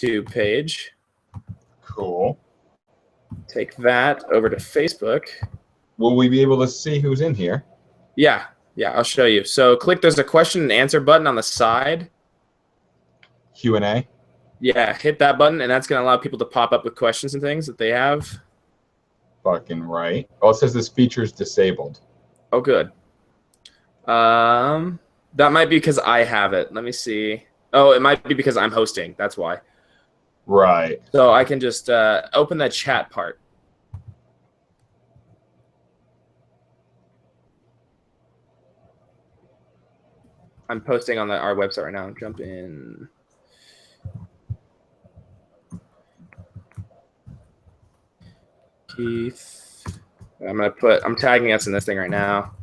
YouTube page. Cool. Take that over to Facebook. Will we be able to see who's in here? Yeah, I'll show you. So there's a question and answer button on the side. Q&A? Yeah, hit that button, and that's going to allow people to pop up with questions and things that they have. Fucking right. Oh, it says this feature is disabled. Oh, good. That might be because I have it. Let me see. Oh, it might be because I'm hosting. That's why. Right. So I can just open the chat part. I'm posting on our website right now. Jump in. Keith. I'm tagging us in this thing right now.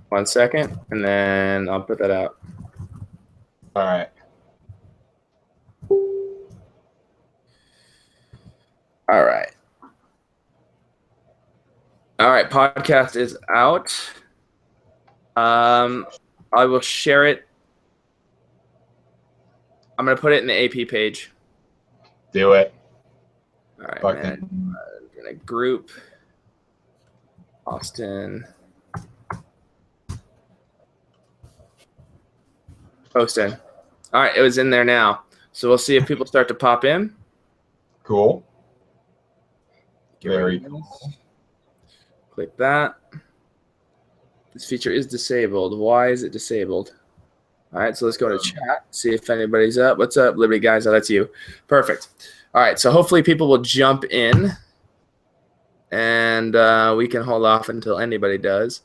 One second, and then I'll put that out. All right. All right. All right, podcast is out. I will share it. I'm going to put it in the AP page. Do it. All right, man. I'm going to group Austin. Posting. All right, it was in there now. So we'll see if people start to pop in. Cool. Very cool. Click that. This feature is disabled. Why is it disabled? All right, so let's go to chat, see if anybody's up. What's up, Liberty guys? Oh, that's you. Perfect. All right, so hopefully people will jump in, and we can hold off until anybody does.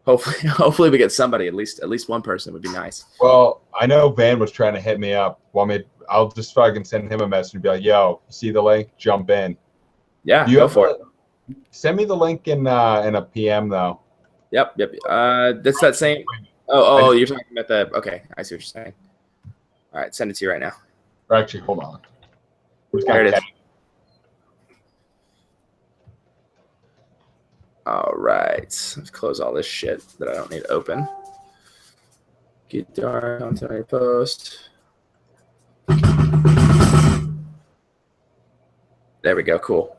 Hopefully we get somebody, at least one person would be nice. Well, I know Van was trying to hit me up. I'll just fucking send him a message and be like, "Yo, you see the link? Jump in." Yeah, go for it. Send me the link in a PM though. Yep. That's that same. Oh, you're talking about the. Okay, I see what you're saying. All right, send it to you right now. Or actually, hold on. There it is. All right, let's close all this shit that I don't need to open. Guitar content post. There we go. Cool.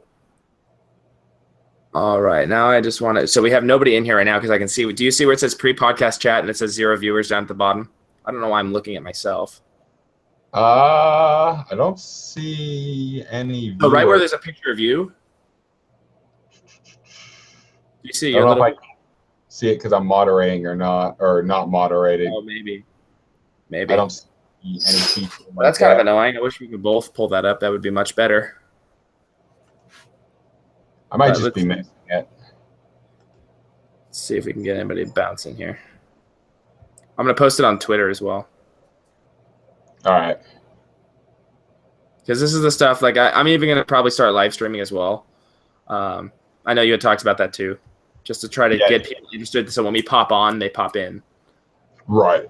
All right, now I just want to. So we have nobody in here right now because I can see. Do you see where it says pre-podcast chat and it says 0 viewers down at the bottom? I don't know why I'm looking at myself. I don't see any viewers. Oh, right where there's a picture of you. You see I don't know if I see it because I'm moderating or not moderating. Oh, maybe. I don't see any people. That's kind of annoying. I wish we could both pull that up. That would be much better. I might just be missing it. Let's see if we can get anybody bouncing here. I'm going to post it on Twitter as well. All right. Because this is the stuff, like, I'm even going to probably start live streaming as well. I know you had talked about that too. Just to try to get people interested so when we pop on, they pop in. Right.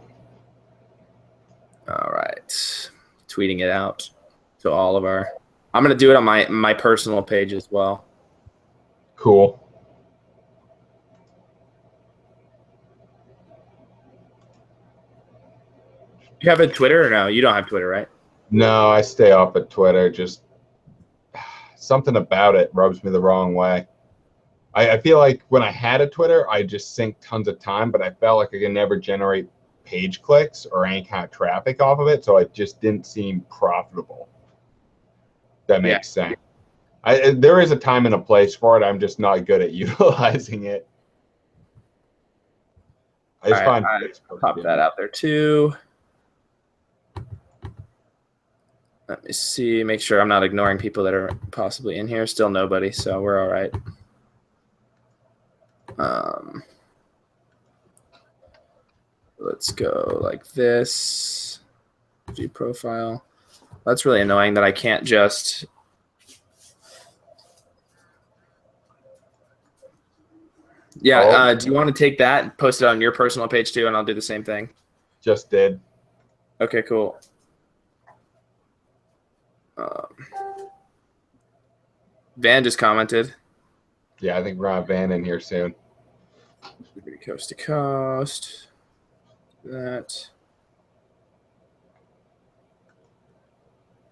All right. Tweeting it out to all of our... I'm going to do it on my personal page as well. Cool. You have a Twitter or no? You don't have Twitter, right? No, I stay off of Twitter. Just something about it rubs me the wrong way. I feel like when I had a Twitter, I just sink tons of time, but I felt like I could never generate page clicks or any kind of traffic off of it, so it just didn't seem profitable. That makes sense. There is a time and a place for it. I'm just not good at utilizing it. I just find I'll pop that out there too. Let me see, make sure I'm not ignoring people that are possibly in here. Still nobody, so we're all right. Let's go like this. View profile. That's really annoying that I can't just... Yeah. Oh, Do you want to take that and post it on your personal page too, and I'll do the same thing? just did. Okay, cool. Um, Van just commented. Yeah, I think we're gonna have Van in here soon. Coast to coast. That.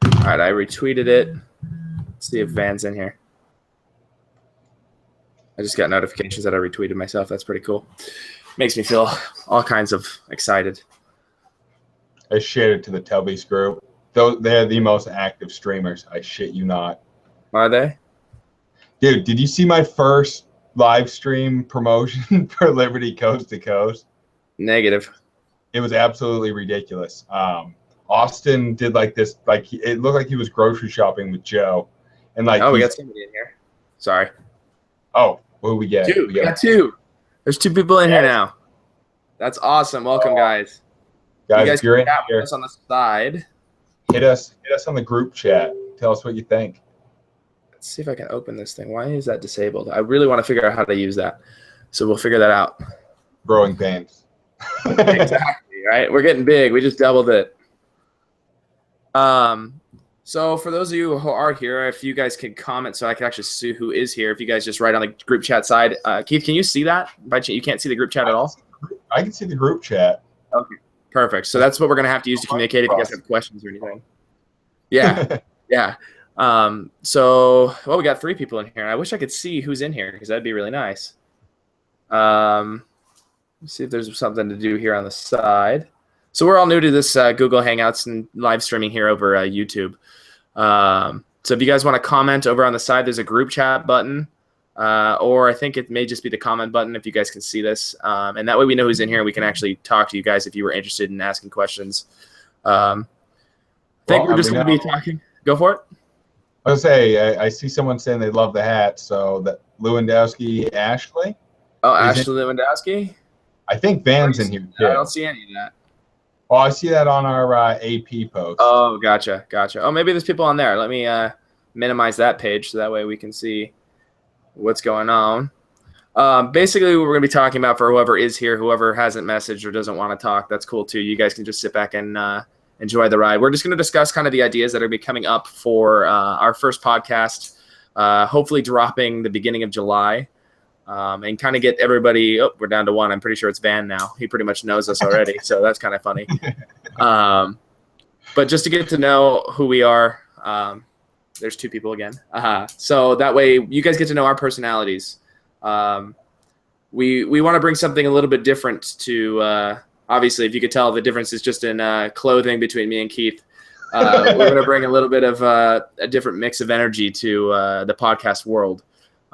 All right, I retweeted it. Let's see if Van's in here. I just got notifications that I retweeted myself. That's pretty cool. Makes me feel all kinds of excited. I shared it to the Tubbies group. They're the most active streamers. I shit you not. Are they? Dude, did you see my first live stream promotion for Liberty Coast to Coast? Negative. It was absolutely ridiculous. Austin did like this, like it looked like he was grocery shopping with Joe, and like we got somebody in here. Sorry. Oh, what do we get? We got two. There's two people in here now. That's awesome. Welcome, guys. Guys, if you're in here, us on the side. Hit us on the group chat. Tell us what you think. Let's see if I can open this thing. Why is that disabled? I really want to figure out how to use that. So we'll figure that out. Growing pains. Exactly, right? We're getting big. We just doubled it. So for those of you who are here, if you guys can comment so I can actually see who is here, if you guys just write on the group chat side. Keith, can you see that? By chance, you can't see the group chat at all? I can see the group chat. Okay, perfect. So that's what we're going to have to use to communicate if you guys have questions or anything. Yeah, yeah. So, we got 3 people in here. I wish I could see who's in here because that'd be really nice. Let's see if there's something to do here on the side. So we're all new to this Google Hangouts and live streaming here over YouTube. So if you guys want to comment over on the side, there's a group chat button, or I think it may just be the comment button if you guys can see this. And that way we know who's in here. We can actually talk to you guys if you were interested in asking questions. I think we're just going to be talking. Go for it. I was going to say, I see someone saying they love the hat. So that Lewandowski, Ashley. Oh, Ashley Lewandowski? I think Van's in here too. I don't see any of that. Oh, I see that on our AP post. Oh, gotcha. Oh, maybe there's people on there. Let me minimize that page so that way we can see what's going on. Basically, what we're going to be talking about for whoever is here, whoever hasn't messaged or doesn't want to talk, that's cool too. You guys can just sit back and enjoy the ride. We're just going to discuss kind of the ideas that are going to be coming up for our first podcast, hopefully dropping the beginning of July. And kind of get everybody. Oh, we're down to 1. I'm pretty sure it's Van now. He pretty much knows us already, so that's kind of funny. But just to get to know who we are, there's 2 people again. So that way you guys get to know our personalities. We want to bring something a little bit different to. Obviously, if you could tell, the difference is just in clothing between me and Keith. We're going to bring a little bit of a different mix of energy to the podcast world.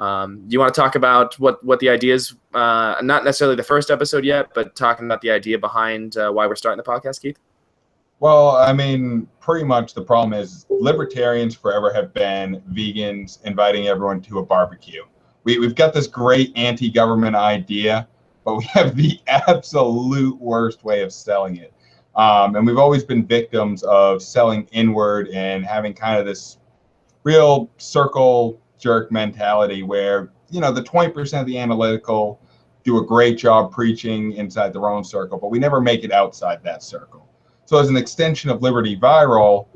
You want to talk about what the idea is, not necessarily the first episode yet, but talking about the idea behind why we're starting the podcast, Keith? Well, I mean, pretty much the problem is libertarians forever have been vegans inviting everyone to a barbecue. We've got this great anti-government idea, but we have the absolute worst way of selling it. And we've always been victims of selling inward and having kind of this real circle jerk mentality where, the 20% of the analytical do a great job preaching inside their own circle, but we never make it outside that circle. So as an extension of Liberty Viral,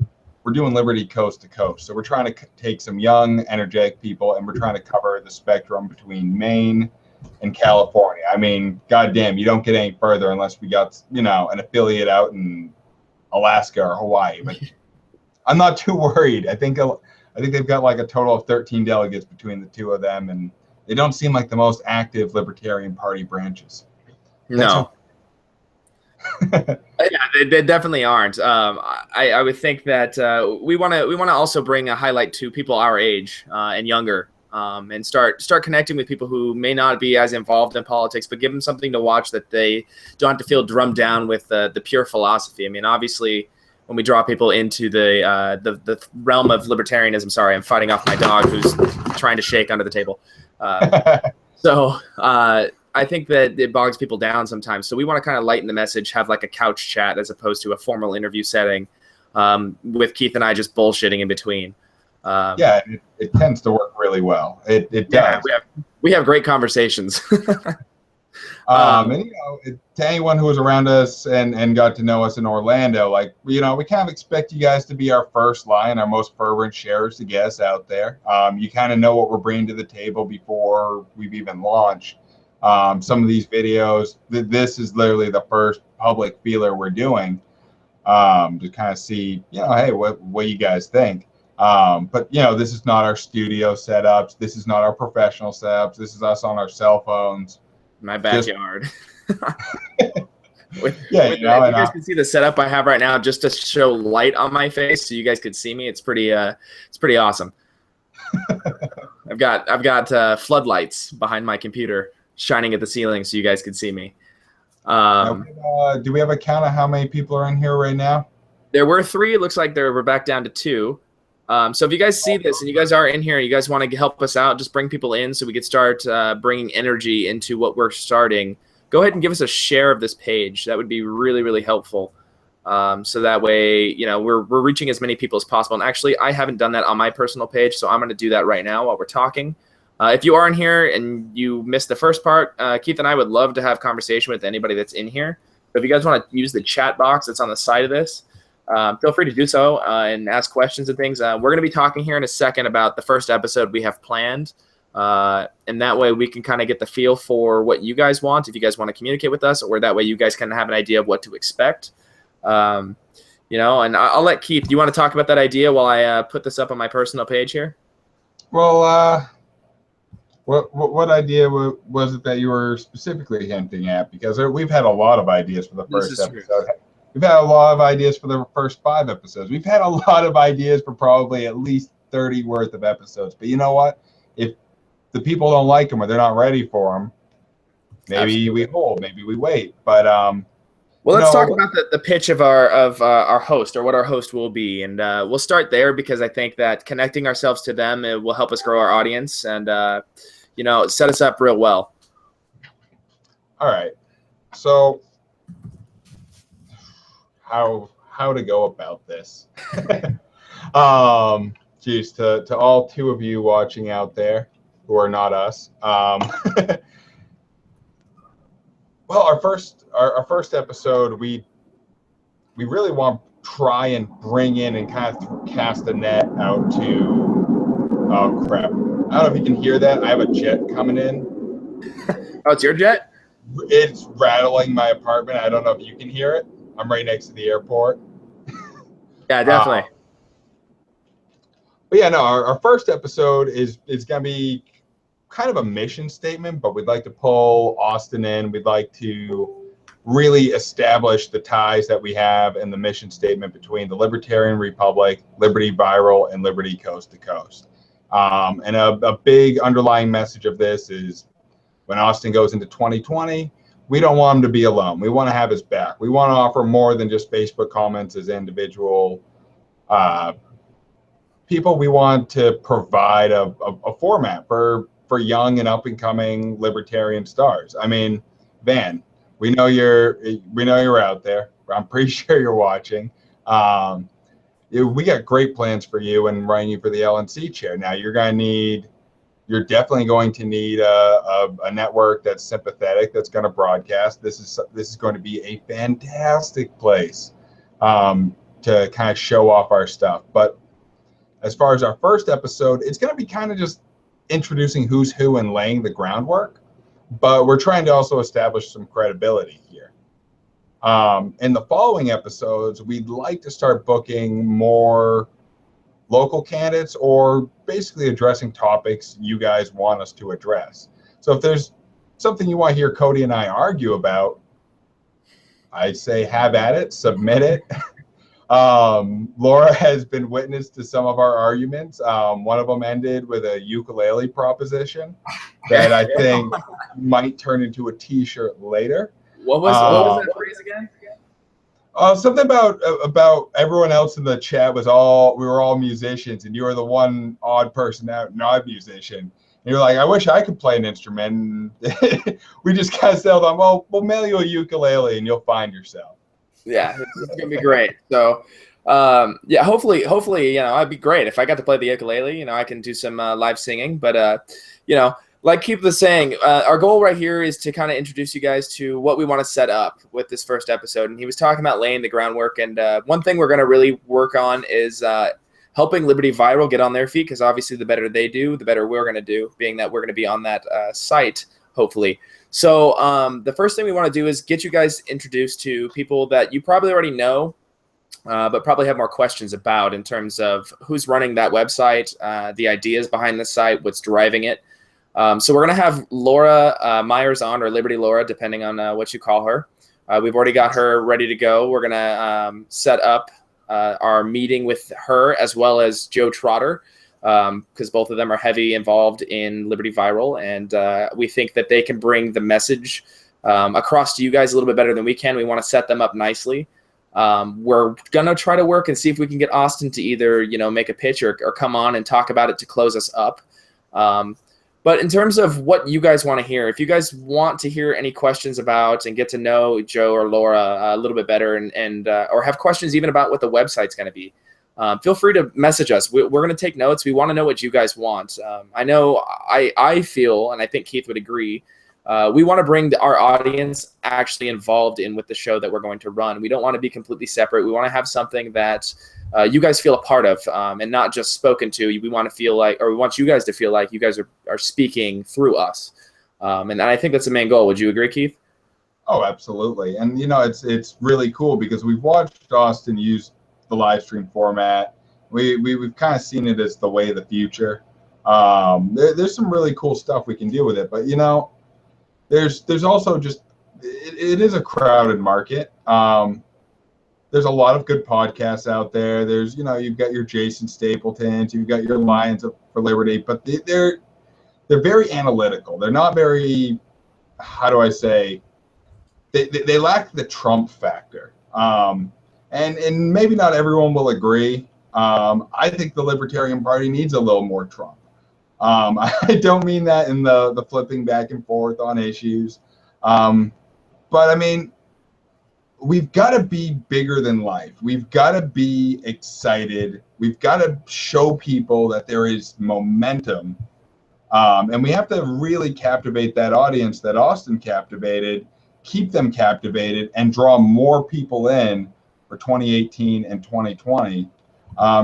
we're doing Liberty Coast to Coast. So we're trying to take some young, energetic people, and we're trying to cover the spectrum between Maine and California. I mean, goddamn, you don't get any further unless we got, an affiliate out in Alaska or Hawaii. But I'm not too worried. I think they've got like a total of 13 delegates between the 2 of them, and they don't seem like the most active Libertarian Party branches. No. Yeah, they definitely aren't. I would think that we want to also bring a highlight to people our age and younger, and start connecting with people who may not be as involved in politics, but give them something to watch that they don't have to feel drummed down with the pure philosophy. I mean, obviously, when we draw people into the realm of libertarianism. Sorry, I'm fighting off my dog who's trying to shake under the table. So I think that it bogs people down sometimes. So we want to kind of lighten the message, have like a couch chat as opposed to a formal interview setting, with Keith and I just bullshitting in between. Yeah, it tends to work really well. It does. Yeah, we have great conversations. And to anyone who was around us and got to know us in Orlando, like we kind of expect you guys to be our first line, our most fervent sharers to get us out there. You kind of know what we're bringing to the table before we've even launched. Some of these videos, this is literally the first public feeler we're doing, to kind of see, hey, what you guys think. But this is not our studio setups. This is not our professional setups. This is us on our cell phones. My backyard. You guys can see the setup I have right now, just to show light on my face, so you guys could see me. It's pretty awesome. I've got floodlights behind my computer shining at the ceiling, so you guys could see me. Do we have a count of how many people are in here right now? There were 3. It looks like we're back down to 2. So if you guys see this and you guys are in here and you guys want to help us out, just bring people in so we could start bringing energy into what we're starting. Go ahead and give us a share of this page. That would be really, really helpful. So that way, we're reaching as many people as possible. And actually, I haven't done that on my personal page, so I'm going to do that right now while we're talking. If you are in here and you missed the first part, Keith and I would love to have conversation with anybody that's in here. So if you guys want to use the chat box that's on the side of this, feel free to do so and ask questions and things. We're going to be talking here in a second about the first episode we have planned. And that way we can kind of get the feel for what you guys want, if you guys want to communicate with us, or that way you guys can have an idea of what to expect. And I'll let Keith, do you want to talk about that idea while I put this up on my personal page here? Well, what idea was it that you were specifically hinting at? Because we've had a lot of ideas for the first episode. True. We've had a lot of ideas for the first 5 episodes. We've had a lot of ideas for probably at least 30 worth of episodes. But you know what? If the people don't like them or they're not ready for them, maybe we hold, maybe we wait. But let's talk about the pitch of our host, or what our host will be, and we'll start there, because I think that connecting ourselves to them, it will help us grow our audience and set us up real well. All right. So how to go about this? Geez, to all 2 of you watching out there who are not us. Well, our first episode, we really want to try and bring in and kind of cast a net out to, oh crap, I don't know if you can hear that. I have a jet coming in. Oh, it's your jet? It's rattling my apartment. I don't know if you can hear it. I'm right next to the airport. Yeah, definitely. But yeah, no, our first episode is going to be kind of a mission statement, but we'd like to pull Austin in. We'd like to really establish the ties that we have and the mission statement between the Libertarian Republic, Liberty Viral, and Liberty Coast to Coast. And a big underlying message of this is, when Austin goes into 2020, we don't want him to be alone. We want to have his back. We want to offer more than just Facebook comments as individual people. We want to provide a format for young and up and coming libertarian stars. I mean, Van, we know you're out there. I'm pretty sure you're watching. We got great plans for you and running you for the LNC chair. Now you're definitely going to need a network that's sympathetic, that's going to broadcast. This is going to be a fantastic place to kind of show off our stuff. But as far as our first episode, it's going to be kind of just introducing who's who and laying the groundwork. But we're trying to also establish some credibility here. In the following episodes, we'd like to start booking more local candidates, or basically addressing topics you guys want us to address. So if there's something you want to hear Cody and I argue about, I say have at it, submit it. Laura has been witness to some of our arguments. One of them ended with a ukulele proposition that I think might turn into a t-shirt later. What was that phrase again? Something about everyone else in the chat we were all musicians, and you were the one odd person out, not musician. And you're like, I wish I could play an instrument. And we just kind of settled on, well, we'll mail you a ukulele and you'll find yourself. Yeah, it's gonna be great. So, yeah, hopefully, it'd be great if I got to play the ukulele. I can do some live singing. But like Keith was saying, our goal right here is to kind of introduce you guys to what we want to set up with this first episode. And he was talking about laying the groundwork. And one thing we're going to really work on is helping Liberty Viral get on their feet, because obviously the better they do, the better we're going to do, being that we're going to be on that site, hopefully. So the first thing we want to do is get you guys introduced to people that you probably already know, but probably have more questions about in terms of who's running that website, the ideas behind the site, what's driving it. So we're going to have Laura Myers on, or Liberty Laura, depending on what you call her. We've already got her ready to go. We're going to set up our meeting with her as well as Joe Trotter, because both of them are heavy involved in Liberty Viral, and we think that they can bring the message across to you guys a little bit better than we can. We want to set them up nicely. We're going to try to work and see if we can get Austin to either, make a pitch or come on and talk about it to close us up. But in terms of what you guys want to hear, if you guys want to hear any questions about and get to know Joe or Laura a little bit better, and or have questions even about what the website's going to be, feel free to message us. We're going to take notes. We want to know what you guys want. I know I feel, and I think Keith would agree, we want to bring our audience actually involved in with the show that we're going to run. We don't want to be completely separate. We want to have something that you guys feel a part of, and not just spoken to. We want to feel like, or we want you guys to feel like you guys are speaking through us. And I think that's the main goal. Would you agree, Keith? Oh, absolutely. And, it's really cool because we've watched Austin use the live stream format. We've kind of seen it as the way of the future. There's some really cool stuff we can do with it. But, there's also just, it is a crowded market. There's a lot of good podcasts out there. There's, you've got your Jason Stapletons, you've got your Lions for Liberty, but they're very analytical. They're not very, how do I say, they lack the Trump factor. And maybe not everyone will agree. I think the Libertarian Party needs a little more Trump. I don't mean that in the flipping back and forth on issues. But I mean, we've got to be bigger than life. We've got to be excited. We've got to show people that there is momentum. And we have to really captivate that audience that Austin captivated, keep them captivated, and draw more people in for 2018 and 2020,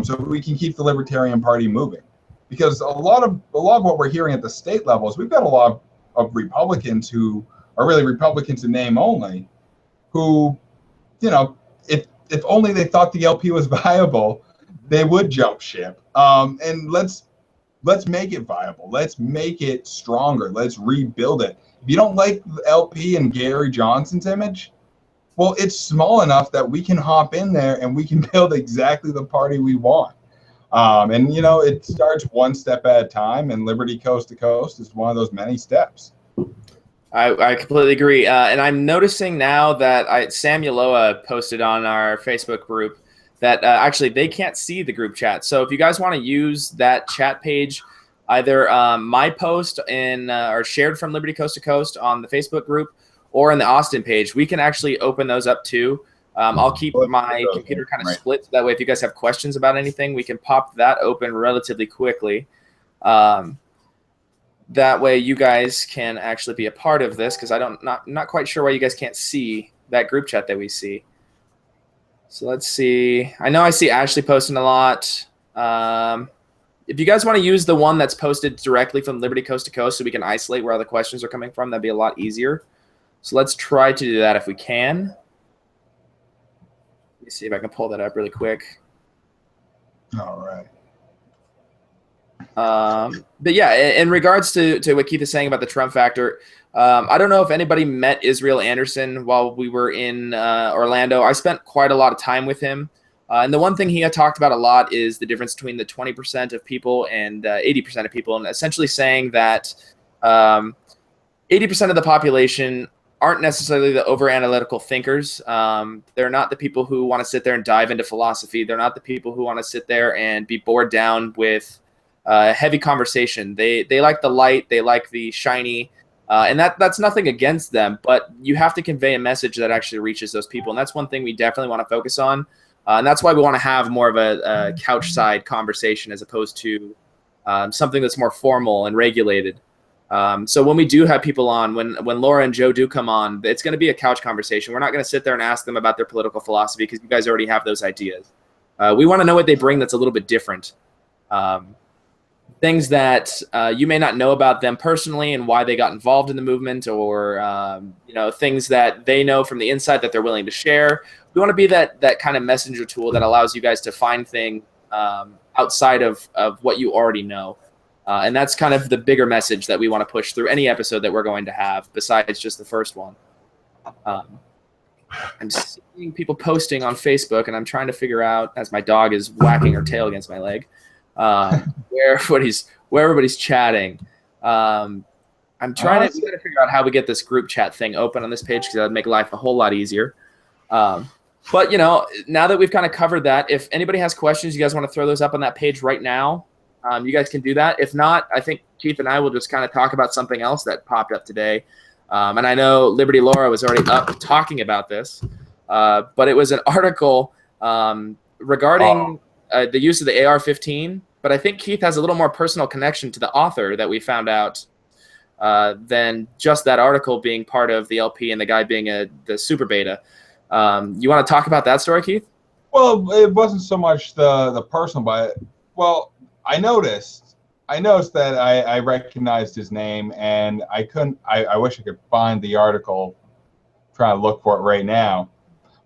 so we can keep the Libertarian Party moving. Because a lot of what we're hearing at the state level is we've got a lot of Republicans who are really Republicans in name only, who, if only they thought the LP was viable, they would jump ship. And let's make it viable. Let's make it stronger. Let's rebuild it. If you don't like the LP and Gary Johnson's image, well, it's small enough that we can hop in there and we can build exactly the party we want. And, it starts one step at a time, and Liberty Coast to Coast is one of those many steps. I completely agree. And I'm noticing now that Sam Yaloa posted on our Facebook group that actually they can't see the group chat. So if you guys want to use that chat page, either my post or shared from Liberty Coast to Coast on the Facebook group or in the Austin page, we can actually open those up too. I'll keep my computer kind of split. So that way, if you guys have questions about anything, we can pop that open relatively quickly. That way you guys can actually be a part of this, because not quite sure why you guys can't see that group chat that we see. So let's see. I know I see Ashley posting a lot. If you guys want to use the one that's posted directly from Liberty Coast to Coast so we can isolate where all the questions are coming from, that'd be a lot easier. So let's try to do that if we can. Let me see if I can pull that up really quick. All right. But yeah, in regards to what Keith is saying about the Trump factor, I don't know if anybody met Israel Anderson while we were in Orlando. I spent quite a lot of time with him. And the one thing he had talked about a lot is the difference between the 20% of people and 80% of people, and essentially saying that 80% of the population aren't necessarily the over-analytical thinkers. They're not the people who want to sit there and dive into philosophy. They're not the people who want to sit there and be bored down with heavy conversation. They like the light. They like the shiny. And that's nothing against them, but you have to convey a message that actually reaches those people. And that's one thing we definitely want to focus on. And that's why we want to have more of a couch side conversation as opposed to something that's more formal and regulated. So when we do have people on, when Laura and Joe do come on, it's going to be a couch conversation. We're not going to sit there and ask them about their political philosophy because you guys already have those ideas. We want to know what they bring that's a little bit different. Things that you may not know about them personally and why they got involved in the movement, or things that they know from the inside that they're willing to share. We want to be that kind of messenger tool that allows you guys to find things outside of what you already know. And that's kind of the bigger message that we want to push through any episode that we're going to have, besides just the first one. I'm seeing people posting on Facebook, and I'm trying to figure out, as my dog is whacking her tail against my leg, where everybody's chatting. I'm trying to figure out how we get this group chat thing open on this page, because that would make life a whole lot easier. But now that we've kind of covered that, if anybody has questions, you guys want to throw those up on that page right now, you guys can do that. If not, I think Keith and I will just kind of talk about something else that popped up today. And I know Liberty Laura was already up talking about this, but it was an article regarding the use of the AR-15. But I think Keith has a little more personal connection to the author that we found out than just that article being part of the LP and the guy being the super beta. You want to talk about that story, Keith? Well, it wasn't so much the personal, but I noticed that I recognized his name, and I couldn't. I wish I could find the article. Trying to look for it right now,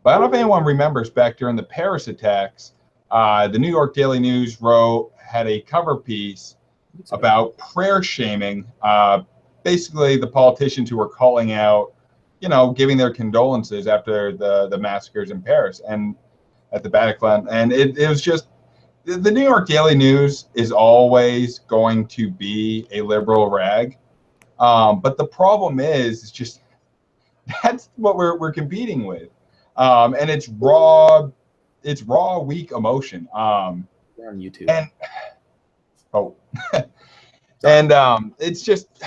but I don't know if anyone remembers back during the Paris attacks. The New York Daily News had a cover piece about prayer shaming. Basically, the politicians who were calling out, giving their condolences after the massacres in Paris and at the Bataclan, and it was just. The New York Daily News is always going to be a liberal rag, but the problem is just that's what we're competing with, and it's raw, weak emotion. On YouTube. And and it's just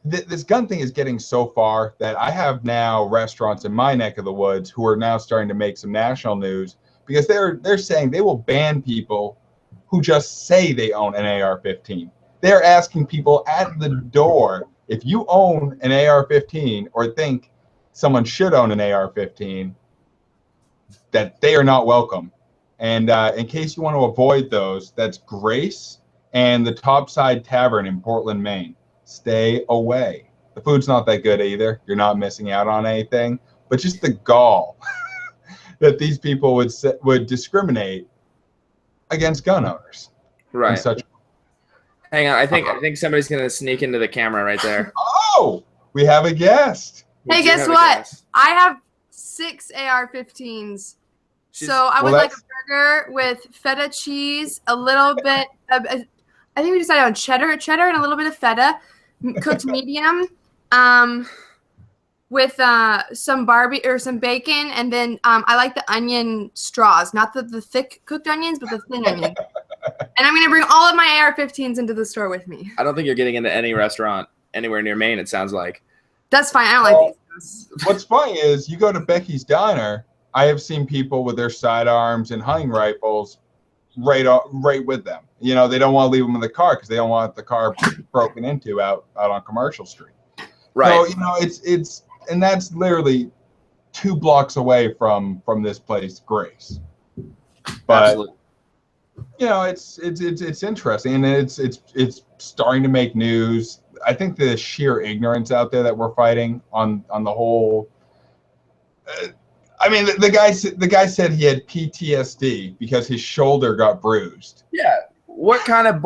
this gun thing is getting so far that I have now restaurants in my neck of the woods who are now starting to make some national news. Because they're saying they will ban people who just say they own an AR-15. They're asking people at the door, if you own an AR-15 or think someone should own an AR-15, that they are not welcome. And in case you want to avoid those, that's Grace and the Topside Tavern in Portland, Maine. Stay away. The food's not that good either. You're not missing out on anything, but just the gall. That these people would discriminate against gun owners, right? Hang on, I think somebody's gonna sneak into the camera right there. Oh, we have a guest. Hey, guess what? I have 6 AR-15s. So I would like a burger with feta cheese, a little bit. I think we decided on cheddar, and a little bit of feta, cooked medium. With some barbecue or some bacon, and then I like the onion straws, not the thick cooked onions, but the thin onion. And I'm gonna bring all of my AR-15s into the store with me. I don't think you're getting into any restaurant anywhere near Maine. It sounds like. That's fine. I don't like these. What's funny is you go to Becky's Diner. I have seen people with their sidearms and hunting rifles right with them. They don't want to leave them in the car because they don't want the car broken into out on Commercial Street. Right. So it's. And that's literally 2 blocks away from this place, Grace. But absolutely. It's interesting, and it's starting to make news. I think the sheer ignorance out there that we're fighting on the whole. The guy said he had PTSD because his shoulder got bruised. Yeah. What kind of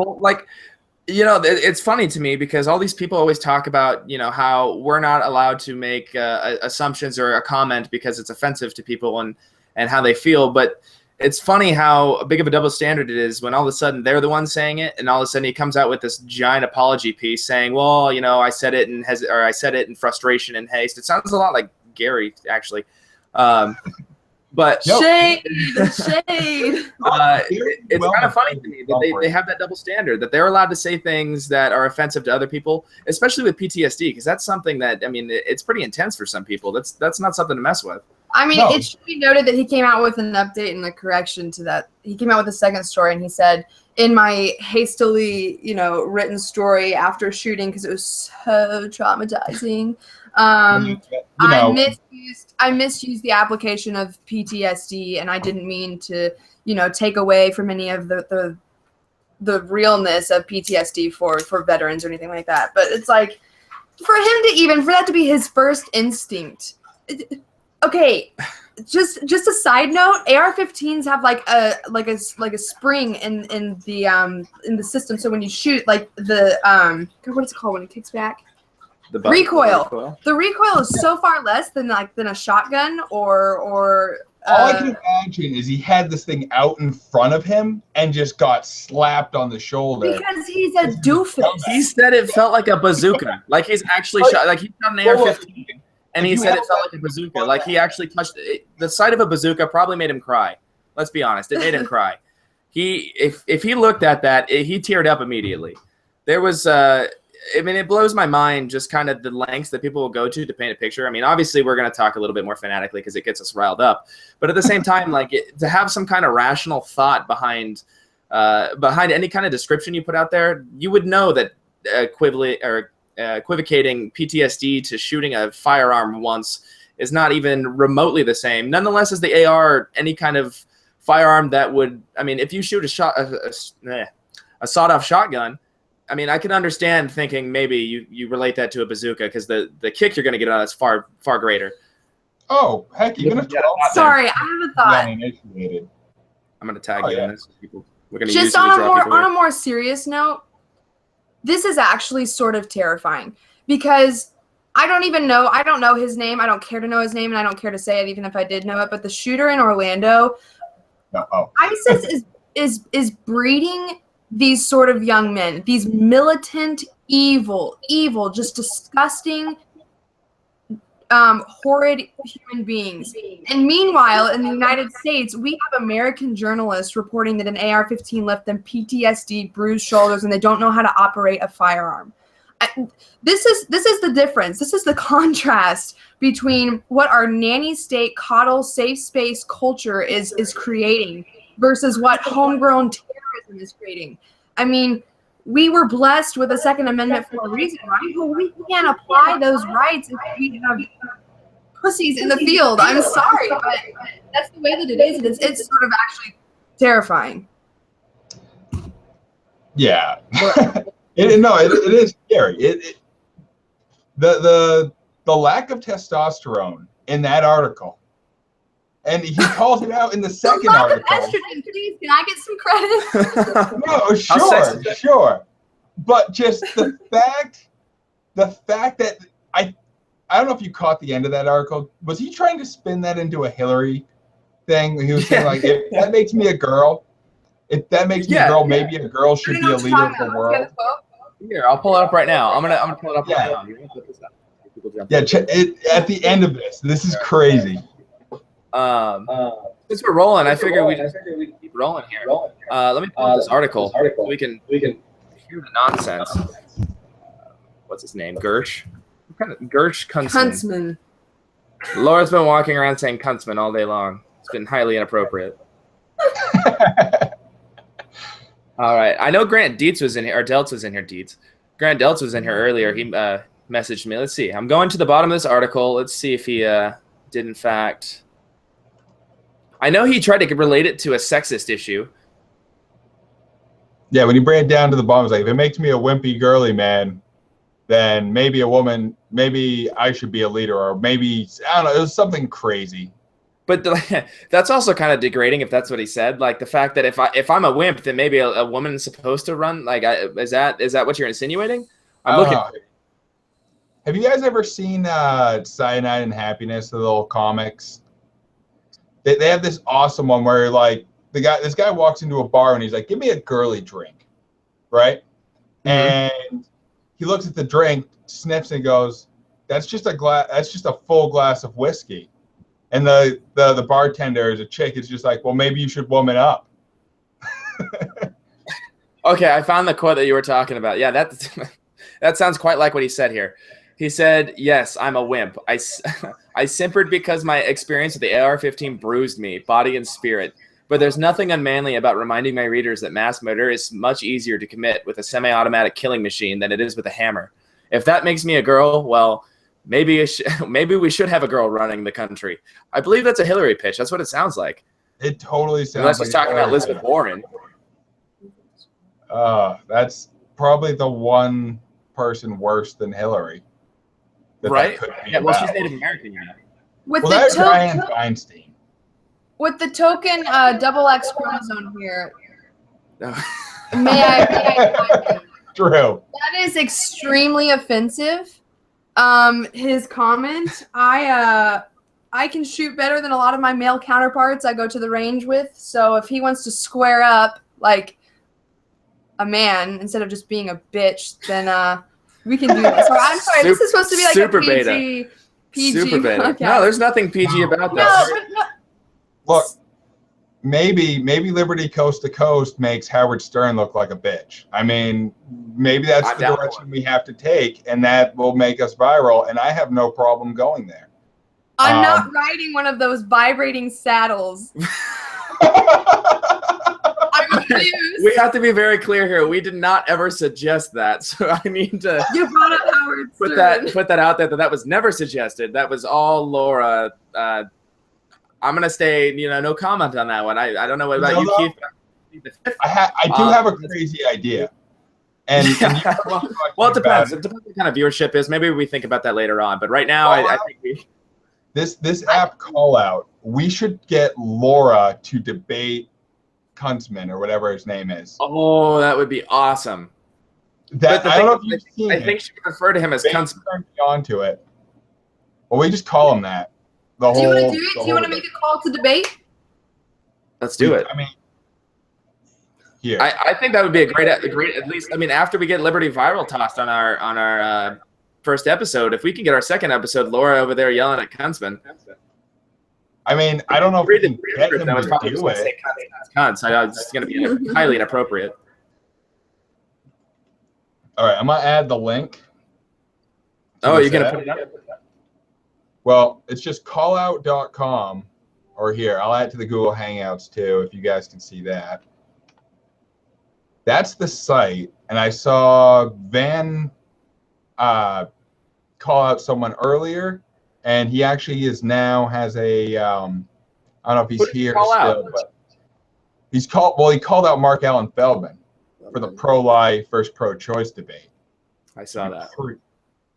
it's funny to me because all these people always talk about, how we're not allowed to make assumptions or a comment because it's offensive to people and how they feel. But it's funny how big of a double standard it is when all of a sudden they're the ones saying it, and all of a sudden he comes out with this giant apology piece saying, well, I said it I said it in frustration and haste. It sounds a lot like Gary, actually. But shade. It's kind of funny to me that they have that double standard, that they're allowed to say things that are offensive to other people, especially with PTSD, because that's something that, it's pretty intense for some people. That's not something to mess with. It should be noted that he came out with an update and a correction to that. He came out with a second story, and he said in my hastily, written story after shooting because it was so traumatizing. I misused the application of PTSD, and I didn't mean to, take away from any of the realness of PTSD for veterans or anything like that. But it's like, for that to be his first instinct. Okay, just a side note, AR-15s have like a spring in the system, so when you shoot, like the what is it called when it kicks back? The recoil. The recoil is so far less than a shotgun or all I can imagine is he had this thing out in front of him and just got slapped on the shoulder. Because he's a doofus. He said it felt like a bazooka. Like he's actually shot. Like he shot an AR-15, and he said it felt like a bazooka. Like he actually touched it. The sight of a bazooka probably made him cry. Let's be honest. It made him cry. If he looked at that, he teared up immediately. There was it blows my mind just kind of the lengths that people will go to paint a picture. I mean, obviously we're going to talk a little bit more fanatically because it gets us riled up, but at the same time, to have some kind of rational thought behind any kind of description you put out there, you would know that equivocating PTSD to shooting a firearm once is not even remotely the same. Nonetheless, is the AR any kind of firearm that would, I mean, if you shoot a sawed-off shotgun, I mean, I can understand thinking maybe you relate that to a bazooka because the kick you're going to get out is far greater. Oh, heck, even if sorry, I have a thought. I'm going to tag you in this. We're going to just on a more serious note, this is actually sort of terrifying because I don't know his name. I don't care to know his name, and I don't care to say it even if I did know it. But the shooter in Orlando, ISIS is breeding these sort of young men, these militant, evil, just disgusting, horrid human beings. And meanwhile, in the United States, we have American journalists reporting that an AR-15 left them PTSD, bruised shoulders, and they don't know how to operate a firearm. This is the difference. This is the contrast between what our nanny state, coddle, safe space culture is creating versus what homegrown terrorism is creating. I mean, we were blessed with a Second Amendment for a reason, right? Well, we can't apply those rights if we have pussies in the field. I'm sorry, but that's the way that it is. It's sort of actually terrifying. Yeah. It is scary. The lack of testosterone in that article. And he calls it out in the second article. Estrogen, please. Can I get some credit? No, sure. But just the fact that I don't know if you caught the end of that article. Was he trying to spin that into a Hillary thing? He was saying like, if that makes me a girl, maybe a girl should be a leader of the world. Here, I'll pull it up right now. I'm gonna pull it up right now. Yeah, at the end of this is crazy. Since we're rolling, I figure we keep rolling here. Let me pull up this article so we can hear the nonsense. What's his name? Gersh? Gersh Kuntzman. Laura's been walking around saying Kuntzman all day long. It's been highly inappropriate. All right. I know Grant Dietz was in here, or Deltz was in here, Dietz. Grant Deltz was in here earlier. He messaged me. Let's see. I'm going to the bottom of this article. Let's see if he did, in fact. I know he tried to relate it to a sexist issue. Yeah, when you bring it down to the bottom, it's like, if it makes me a wimpy girly man, then maybe I should be a leader, or maybe, I don't know, it was something crazy. But that's also kind of degrading if that's what he said. Like the fact that if I'm a wimp, then maybe a woman's supposed to run. Like, is that what you're insinuating? I'm looking. Have you guys ever seen Cyanide and Happiness, the little comics? They have this awesome one where like this guy walks into a bar and he's like, "Give me a girly drink," right? Mm-hmm. And he looks at the drink, sniffs, and goes, "That's just a full glass of whiskey." And the bartender is a chick. Is just like, "Well, maybe you should woman up." Okay, I found the quote that you were talking about. Yeah, that sounds quite like what he said here. He said, "Yes, I'm a wimp. I simpered because my experience with the AR-15 bruised me, body and spirit. but there's nothing unmanly about reminding my readers that mass murder is much easier to commit with a semi-automatic killing machine than it is with a hammer. If that makes me a girl, well, maybe we should have a girl running the country. I believe that's a Hillary pitch. That's what it sounds like. It totally sounds Unless like he's talking about Elizabeth Warren. That's probably the one person worse than Hillary. Right? Yeah, well, she's Native American, you know. With well, the that's Dianne Feinstein. With the token double X chromosome here, may I True. That is extremely offensive. His comment, I can shoot better than a lot of my male counterparts I go to the range with. So if he wants to square up like a man instead of just being a bitch, then we can do this. So I'm sorry, this is supposed to be like super a PG. Super beta. Podcast. No, there's nothing PG about that. No. Look, maybe Liberty Coast to Coast makes Howard Stern look like a bitch. I mean, maybe that's the direction we have to take, and that will make us viral, and I have no problem going there. I'm not riding one of those vibrating saddles. I refuse. We have to be very clear here. We did not ever suggest that, so I need to You brought up Howard Stern. put that out there that was never suggested. That was all Laura. I'm gonna stay, no comment on that one. I don't know what about you, Keith. I do have a crazy idea. And well, it depends. It depends what kind of viewership is. Maybe we think about that later on. But right now, I think this app call out. We should get Laura to debate Kuntzman or whatever his name is. Oh, that would be awesome. I don't know if you've seen it. I think she would refer to him as Kuntzman. Onto it. Well, we just call him that. Do you want to do it? Do you want to make a call to debate? Let's do it. I mean, here. I think that would be a great. At least, I mean, after we get Liberty viral tossed on our first episode, if we can get our second episode, Laura over there yelling at Kuntzman. I mean, I don't know if we can get him to do it. Cunts. It's going to be highly inappropriate. All right, I'm gonna add the link. Oh, you're gonna put it up? Well, it's just callout.com, or here, I'll add it to the Google Hangouts too, if you guys can see that. That's the site, and I saw Van call out someone earlier, and he actually has a, I don't know if he's here still, but he called out Mark Allen Feldman for the pro-life versus pro-choice debate. I saw that. Which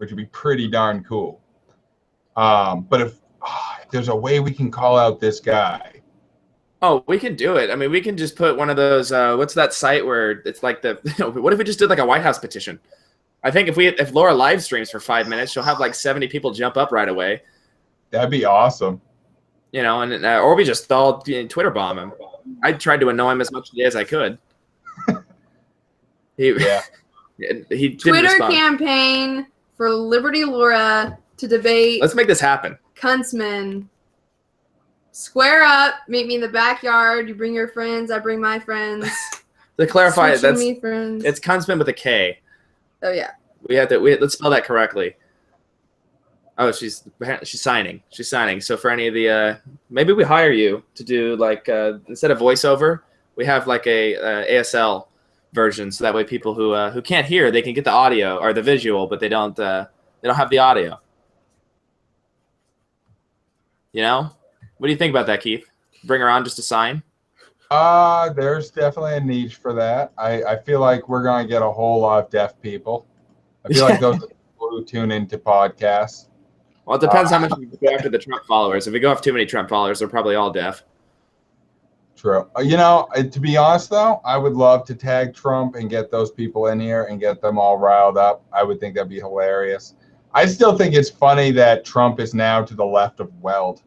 would be pretty darn cool. But if there's a way we can call out this guy. Oh, we can do it. I mean, we can just put one of those, what's that site where it's like what if we just did like a White House petition? I think if Laura live streams for 5 minutes, she'll have like 70 people jump up right away. That'd be awesome. And or we just all Twitter bomb him. I tried to annoy him as much as I could. He Twitter campaign for Liberty Laura to debate. Let's make this happen. Kuntzman. Square up. Meet me in the backyard. You bring your friends. I bring my friends. To clarify, it's Kuntzman with a K. Oh yeah. Let's spell that correctly. Oh, she's signing. She's signing. So for any of the maybe we hire you to do like instead of voiceover, we have like a ASL version, so that way people who can't hear, they can get the audio or the visual, but they don't have the audio. What do you think about that, Keith? Bring her on just to sign? There's definitely a niche for that. I feel like we're going to get a whole lot of deaf people. I feel like those are people who tune into podcasts. Well, it depends how much we go after the Trump followers. If we go after too many Trump followers, they're probably all deaf. True. To be honest, though, I would love to tag Trump and get those people in here and get them all riled up. I would think that'd be hilarious. I still think it's funny that Trump is now to the left of Weld.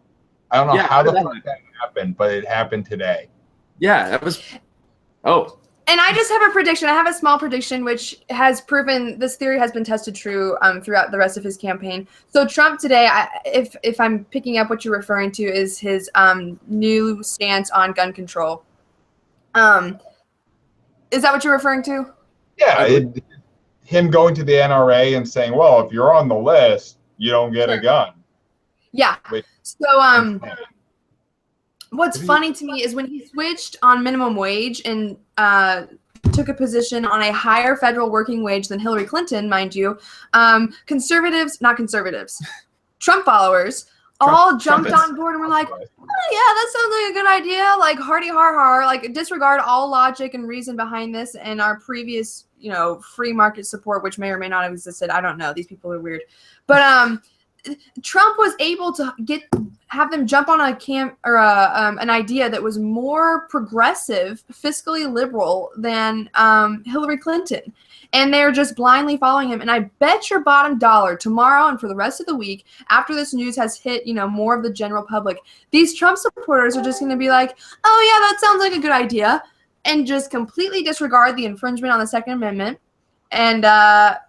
I don't know how the fuck that happened, but it happened today. Yeah, that was. Oh. And I just have a prediction. I have a small prediction, which has proven this theory has been tested true throughout the rest of his campaign. So Trump today, if I'm picking up what you're referring to, is his new stance on gun control. Is that what you're referring to? Yeah, him going to the NRA and saying, well, if you're on the list, you don't get a gun. Yeah. So What's funny to me is when he switched on minimum wage and took a position on a higher federal working wage than Hillary Clinton, mind you, Trump followers all jumped on board and were like, oh, yeah, that sounds like a good idea. Like, hardy har har, like, disregard all logic and reason behind this and our previous, free market support, which may or may not have existed. I don't know. These people are weird. But Trump was able to have them jump on an idea that was more progressive, fiscally liberal than Hillary Clinton. And they're just blindly following him. And I bet your bottom dollar tomorrow and for the rest of the week, after this news has hit, more of the general public, these Trump supporters are just going to be like, oh, yeah, that sounds like a good idea, and just completely disregard the infringement on the Second Amendment. And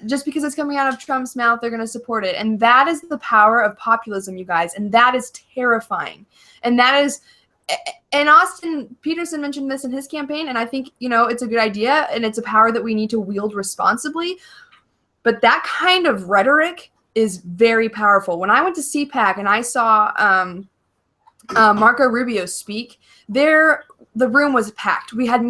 just because it's coming out of Trump's mouth, they're going to support it. And that is the power of populism, you guys. And that is terrifying. And Austin Peterson mentioned this in his campaign, and I think, it's a good idea, and it's a power that we need to wield responsibly. But that kind of rhetoric is very powerful. When I went to CPAC and I saw Marco Rubio speak, the room was packed. We had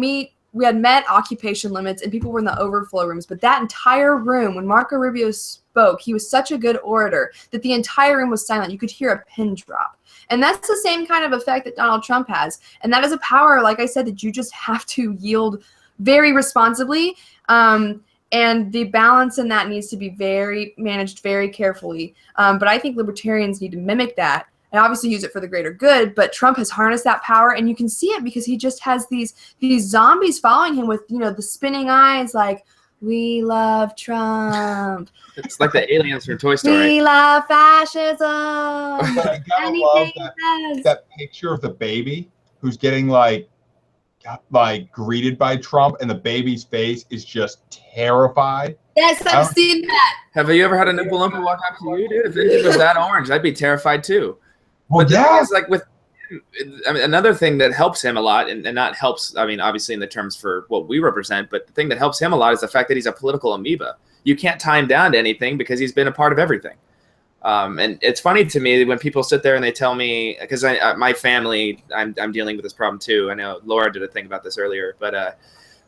met occupation limits, and people were in the overflow rooms. But that entire room, when Marco Rubio spoke, he was such a good orator that the entire room was silent. You could hear a pin drop. And that's the same kind of effect that Donald Trump has. And that is a power, like I said, that you just have to yield very responsibly. And the balance in that needs to be managed very carefully. But I think libertarians need to mimic that and obviously use it for the greater good. But Trump has harnessed that power, and you can see it because he just has these zombies following him with, the spinning eyes, like, we love Trump. It's like the aliens from Toy Story. We love fascism. But I gotta love that picture of the baby who's getting like greeted by Trump, and the baby's face is just terrified. Yes, I've seen that. Have you ever had a Oompa Loompa walk up to you, dude? If it was that orange, I'd be terrified too. Well, but yeah, it's like another thing that helps him a lot, and not helps, obviously in the terms for what we represent, but the thing that helps him a lot is the fact that he's a political amoeba. You can't tie him down to anything because he's been a part of everything. And it's funny to me when people sit there and they tell me, because my family, I'm dealing with this problem too. I know Laura did a thing about this earlier, but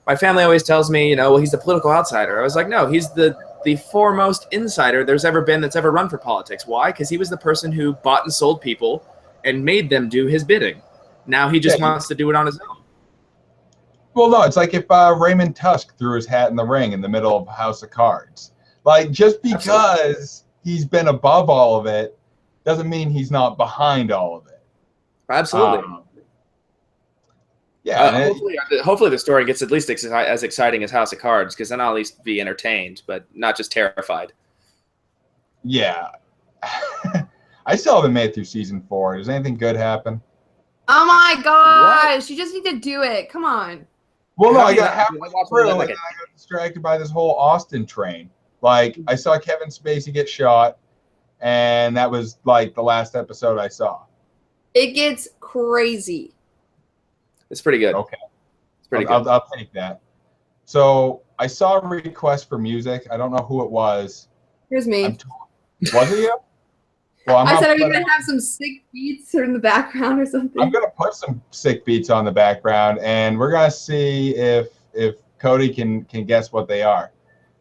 my family always tells me, well, he's the political outsider. I was like, no, he's the foremost insider there's ever been that's ever run for politics. Why? Because he was the person who bought and sold people and made them do his bidding. Now he just wants to do it on his own. Well, no, it's like if Raymond Tusk threw his hat in the ring in the middle of House of Cards. Like, just because he's been above all of it doesn't mean he's not behind all of it. Absolutely. Hopefully the story gets at least as exciting as House of Cards, because then I'll at least be entertained, but not just terrified. Yeah. I still haven't made it through season 4. Does anything good happen? Oh my gosh! You just need to do it. Come on. Well, no, I got halfway through, and then I got distracted by this whole Austin train. Like, I saw Kevin Spacey get shot, and that was like the last episode I saw. It gets crazy. It's pretty good. Okay. It's pretty good. I'll take that. So I saw a request for music. I don't know who it was. Here's me. Was it you? Well, I said, are you going to have some sick beats in the background or something? I'm going to put some sick beats on the background, and we're going to see if Cody can guess what they are.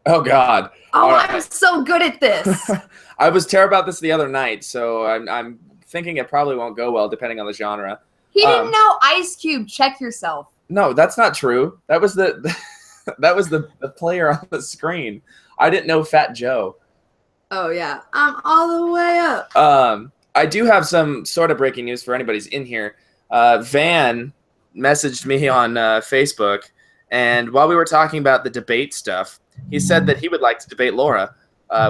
Oh, God. Oh, right. I'm so good at this. I was terrible about this the other night, so I'm thinking it probably won't go well, depending on the genre. He didn't know Ice Cube. Check yourself. No, that's not true. That was the player on the screen. I didn't know Fat Joe. Oh, yeah. I'm all the way up. I do have some sort of breaking news for anybody's in here. Van messaged me on Facebook, and while we were talking about the debate stuff, he said that he would like to debate Laura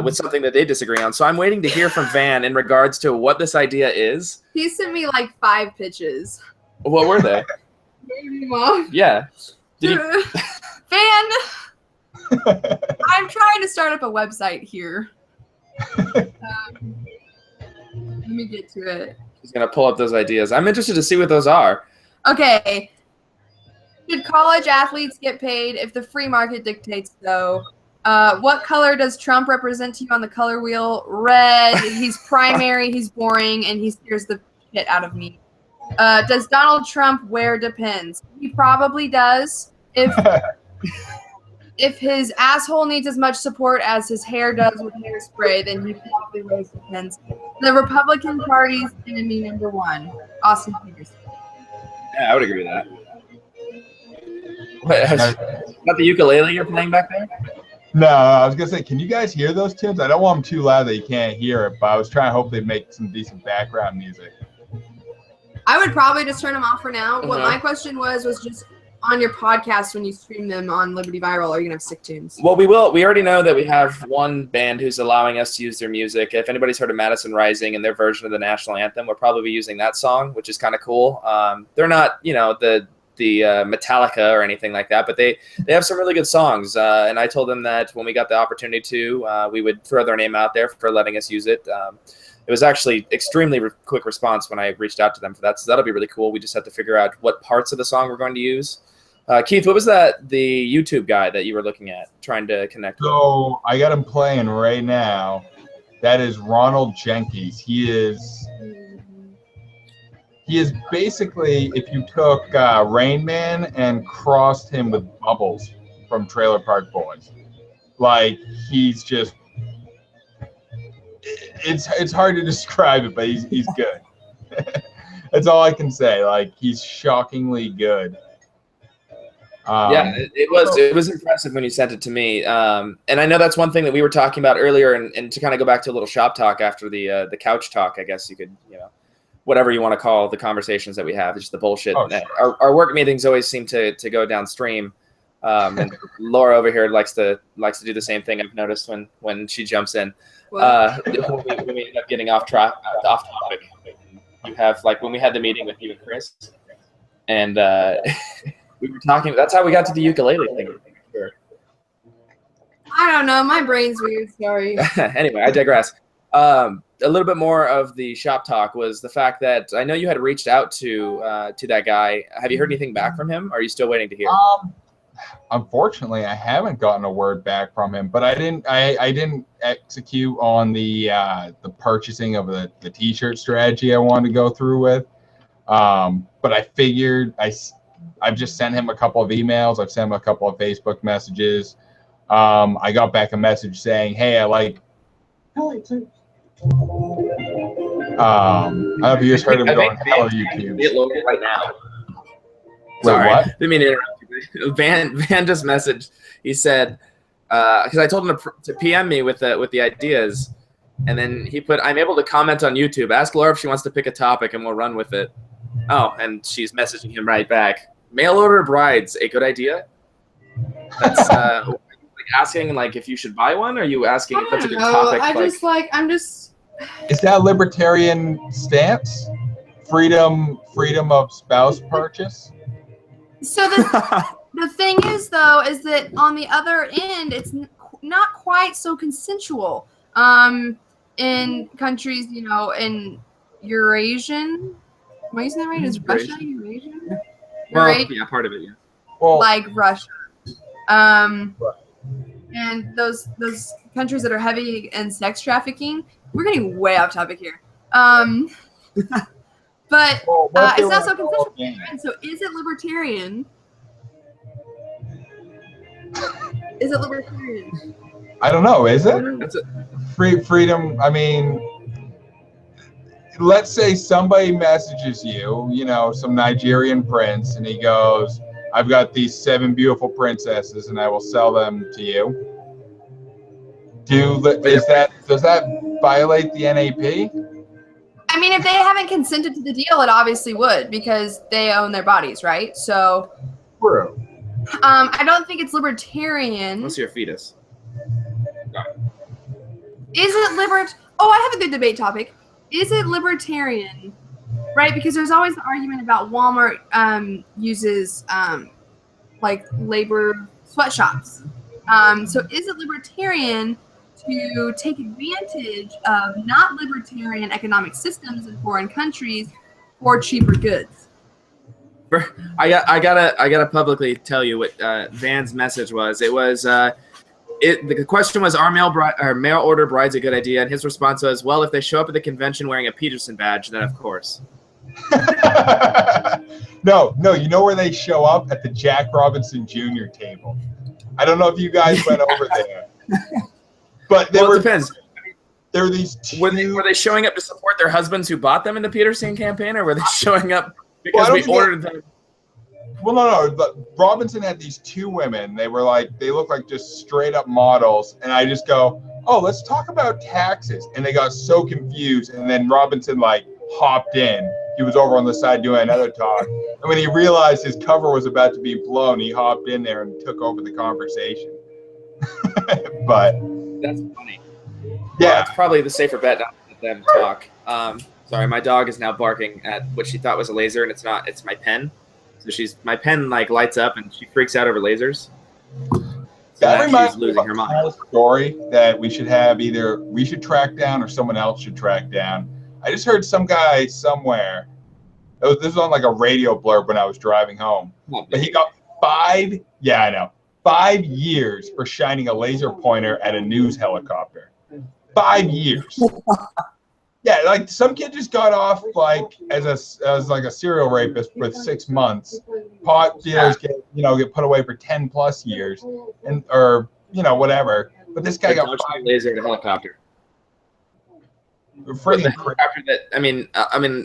with something that they disagree on. So I'm waiting to hear from Van in regards to what this idea is. He sent me like 5 pitches. What were they? Yeah. Van, I'm trying to start up a website here. Let me get to it. He's going to pull up those ideas. I'm interested to see what those are. Okay. Should college athletes get paid if the free market dictates so? What color does Trump represent to you on the color wheel? Red. He's primary, he's boring, and he scares the shit out of me. Does Donald Trump wear Depends? He probably does. If his asshole needs as much support as his hair does with hairspray, then he probably wears Depends. The Republican Party's enemy number one, Austin Peters. Yeah, I would agree with that. What, not the ukulele you're playing back there? No, I was gonna say, can you guys hear those tunes? I don't want them too loud that you can't hear it, but I was trying to hopefully make some decent background music. I would probably just turn them off for now. What my question was just on your podcast when you stream them on Liberty Viral, are you gonna have sick tunes? Well, we will. We already know that we have one band who's allowing us to use their music. If anybody's heard of Madison Rising and their version of the national anthem, we'll probably be using that song, which is kind of cool. They're not, the Metallica or anything like that, but they have some really good songs. And I told them that when we got the opportunity to, we would throw their name out there for letting us use it. It was actually extremely quick response when I reached out to them for that. So that'll be really cool. We just have to figure out what parts of the song we're going to use. Keith, what was the YouTube guy that you were looking at trying to connect with? So I got him playing right now. That is Ronald Jenkins. He is basically, if you took Rain Man and crossed him with Bubbles from Trailer Park Boys. Like, he's just, it's hard to describe it, but he's good. That's all I can say. Like, he's shockingly good. Yeah, it was impressive when you sent it to me. And I know that's one thing that we were talking about earlier, and to kind of go back to a little shop talk after the couch talk, I guess you could, whatever you want to call the conversations that we have, just the bullshit. Oh, sure. Our work meetings always seem to go downstream. And Laura over here likes to do the same thing. I've noticed when she jumps in. When we end up getting off topic. You have, like, when we had the meeting with you and Chris, and we were talking. That's how we got to the ukulele thing. Sure. I don't know. My brain's weird. Sorry. Anyway, I digress. A little bit more of the shop talk was the fact that I know you had reached out to that guy. Have you heard anything back from him? Or are you still waiting to hear? Unfortunately, I haven't gotten a word back from him. But I didn't execute on the purchasing of the T-shirt strategy I wanted to go through with. But I figured I've just sent him a couple of emails. I've sent him a couple of Facebook messages. I got back a message saying, "Hey, I like." I don't know if you just heard him going, "Hello, YouTube." Right now. Sorry, what? Didn't mean to interrupt you. Van just messaged. He said, because I told him to PM me with the ideas, and then he put, "I'm able to comment on YouTube. Ask Laura if she wants to pick a topic, and we'll run with it." Oh, and she's messaging him right back. Mail order brides, a good idea? That's asking like if you should buy one, or are you asking if that's a good topic? I'm just. Is that a libertarian stance? Freedom of spouse purchase? So the thing is, though, is that on the other end, it's not quite so consensual. In countries, in Eurasian. Am I using that right? Is Russia Eurasian? Well, yeah, part of it, yeah. Well, like Russia. And those countries that are heavy in sex trafficking, we're getting way off topic here. But it's not so consensual. So is it libertarian? Is it libertarian? I don't know. Is it? Freedom. I mean, let's say somebody messages you, some Nigerian prince, and he goes, "I've got these 7 beautiful princesses, and I will sell them to you." Does that violate the NAP? I mean, if they haven't consented to the deal, it obviously would, because they own their bodies, right? So, true. I don't think it's libertarian. What's your fetus? Is it Oh, I have a good debate topic. Is it libertarian, right? Because there's always the argument about Walmart uses like labor sweatshops. So is it libertarian to take advantage of not libertarian economic systems in foreign countries for cheaper goods? I gotta publicly tell you what Van's message was. It was the question was, are mail order brides a good idea? And his response was, well, if they show up at the convention wearing a Peterson badge, then of course. No, you know where they show up? At the Jack Robinson Jr. table. I don't know if you guys went over there. But it depends. There were these two... Were they showing up to support their husbands who bought them in the Peterson campaign, or were they showing up because we ordered them? Well, no. But Robinson had these two women. They looked like just straight up models. And I just go, oh, let's talk about taxes. And they got so confused. And then Robinson hopped in. He was over on the side doing another talk. And when he realized his cover was about to be blown, he hopped in there and took over the conversation. But that's funny. Yeah, well, it's probably the safer bet not to let them talk. Sorry, my dog is now barking at what she thought was a laser, and it's not. It's my pen. So my pen lights up, and she freaks out over lasers. So that reminds me of a story that we should have either we should track down or someone else should track down. I just heard some guy somewhere. This was on a radio blurb when I was driving home. But he got 5 years for shining a laser pointer at a news helicopter. 5 years. Yeah, some kid just got off as a serial rapist with 6 months. Pot dealers get put away for 10 plus years, or whatever. But this guy got 5 laser at a helicopter. Freaking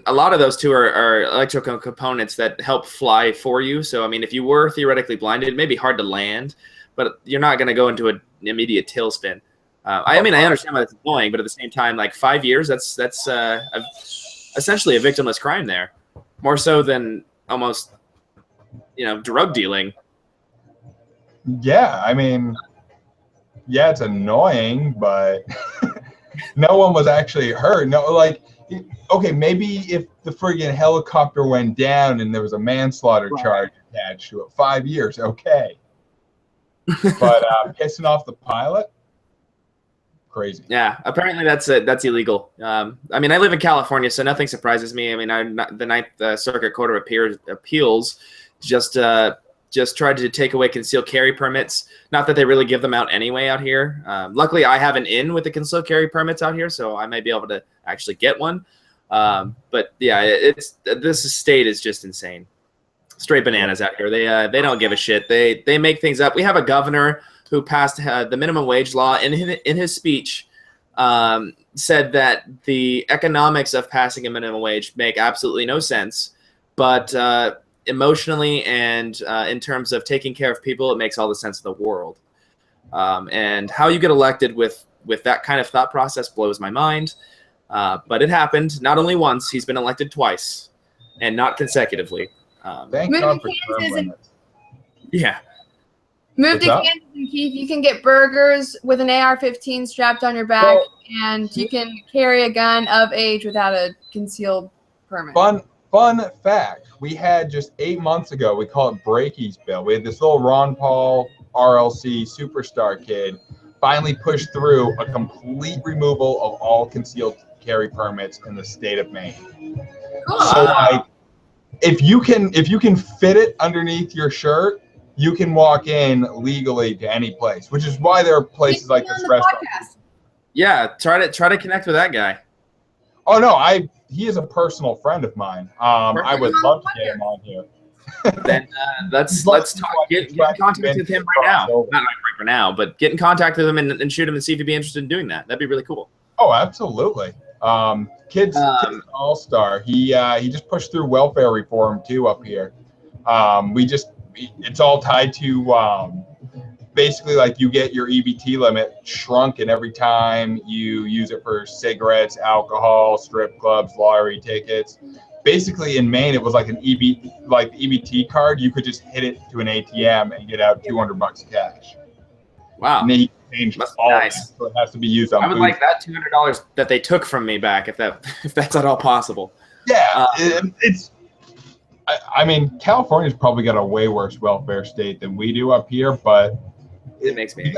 a lot of those two are electrical components that help fly for you. So if you were theoretically blinded, it may be hard to land, but you're not going to go into an immediate tailspin. I understand why that's annoying, but at the same time, 5 years, that's essentially a victimless crime there, more so than almost drug dealing. Yeah, it's annoying, but. No one was actually hurt. No, okay, maybe if the friggin' helicopter went down and there was a manslaughter charge attached to it, 5 years, okay. But pissing off the pilot, crazy. Yeah, apparently that's illegal. I live in California, so nothing surprises me. The Ninth Circuit Court of Appeals just tried to take away concealed carry permits. Not that they really give them out anyway out here. Luckily, I have an in with the concealed carry permits out here, so I may be able to actually get one. But yeah, this state is just insane. Straight bananas out here. They don't give a shit. They make things up. We have a governor who passed the minimum wage law. In his speech, said that the economics of passing a minimum wage make absolutely no sense, but emotionally and in terms of taking care of people, it makes all the sense in the world. And how you get elected with that kind of thought process blows my mind. But it happened not only once, he's been elected twice and not consecutively. Thank God for term limits. Yeah. Move to Kansas and Keith, you can get burgers with an AR-15 strapped on your back, and you can carry a gun of age without a concealed permit. Fun fact, we had just 8 months ago, we call it Breakies Bill. We had this little Ron Paul RLC superstar kid finally pushed through a complete removal of all concealed carry permits in the state of Maine. Cool. So if you can fit it underneath your shirt, you can walk in legally to any place, which is why there are places like this restaurant. Yeah, try to connect with that guy. Oh no, he is a personal friend of mine. I would love to get him on here. Then let's talk. Get in contact with him right now. Not right now, but get in contact with him and shoot him and see if he'd be interested in doing that. That'd be really cool. Oh, absolutely. Kids all-star. He just pushed through welfare reform too up here. It's all tied to basically you get your EBT limit shrunk, and every time you use it for cigarettes, alcohol, strip clubs, lottery tickets. Basically in Maine, it was like an EBT card. You could just hit it to an ATM and get out $200 cash. Wow. And they changed all nice. That, so it has to be used on I would food. like that $200 that they took from me back, if that's at all possible. Yeah, California's probably got a way worse welfare state than we do up here, but it makes me.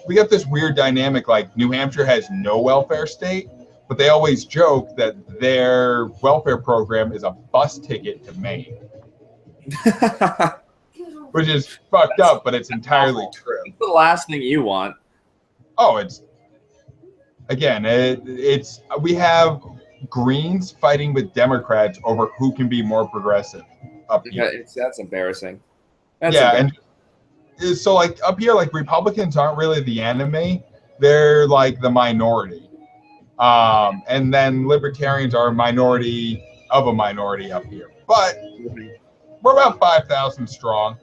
We got this weird dynamic. Like New Hampshire has no welfare state, but they always joke that their welfare program is a bus ticket to Maine, which is fucked up, but it's entirely awful. True. It's the last thing you want. Oh, we have Greens fighting with Democrats over who can be more progressive up here. Yeah, that's embarrassing. And so like up here, like Republicans aren't really the enemy; they're like the minority. And then Libertarians are a minority of a minority up here, but we're about 5,000 strong.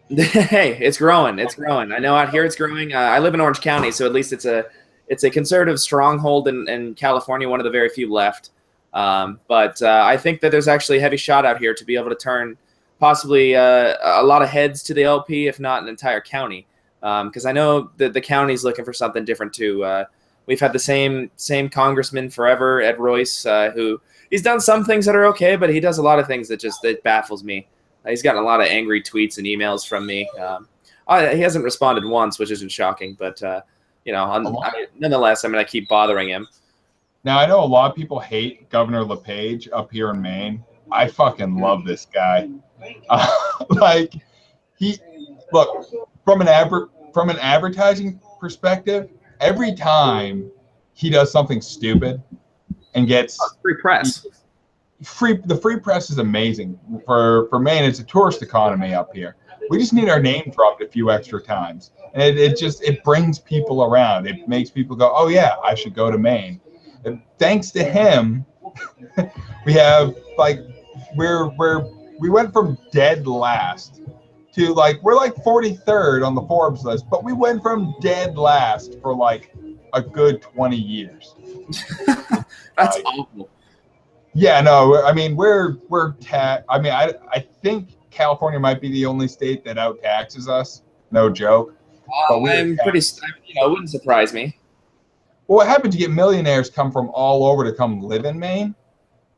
Hey, it's growing. It's growing. I know out here it's growing. I live in Orange County, so at least it's a conservative stronghold in California, one of the very few left. But I think that there's actually a heavy shot out here to be able to turn possibly a lot of heads to the LP, if not an entire county. Because I know that the county's looking for something different too. We've had the same congressman forever, Ed Royce, who he's done some things that are okay, but he does a lot of things that baffles me. He's gotten a lot of angry tweets and emails from me. He hasn't responded once, which isn't shocking, but nonetheless, I'm going to keep bothering him. Now, I know a lot of people hate Governor LePage up here in Maine. I fucking love this guy. From an advertising perspective, every time he does something stupid and gets free press. The free press is amazing. For Maine, it's a tourist economy up here. We just need our name dropped a few extra times. And it brings people around. It makes people go, oh yeah, I should go to Maine. And thanks to him, we have we went from dead last to we're 43rd on the Forbes list, but we went from dead last for a good 20 years. That's awful. Yeah, no, I mean we're I think California might be the only state that out taxes us. No joke. I'm pretty. It wouldn't surprise me. Well, what happens? You get millionaires come from all over to come live in Maine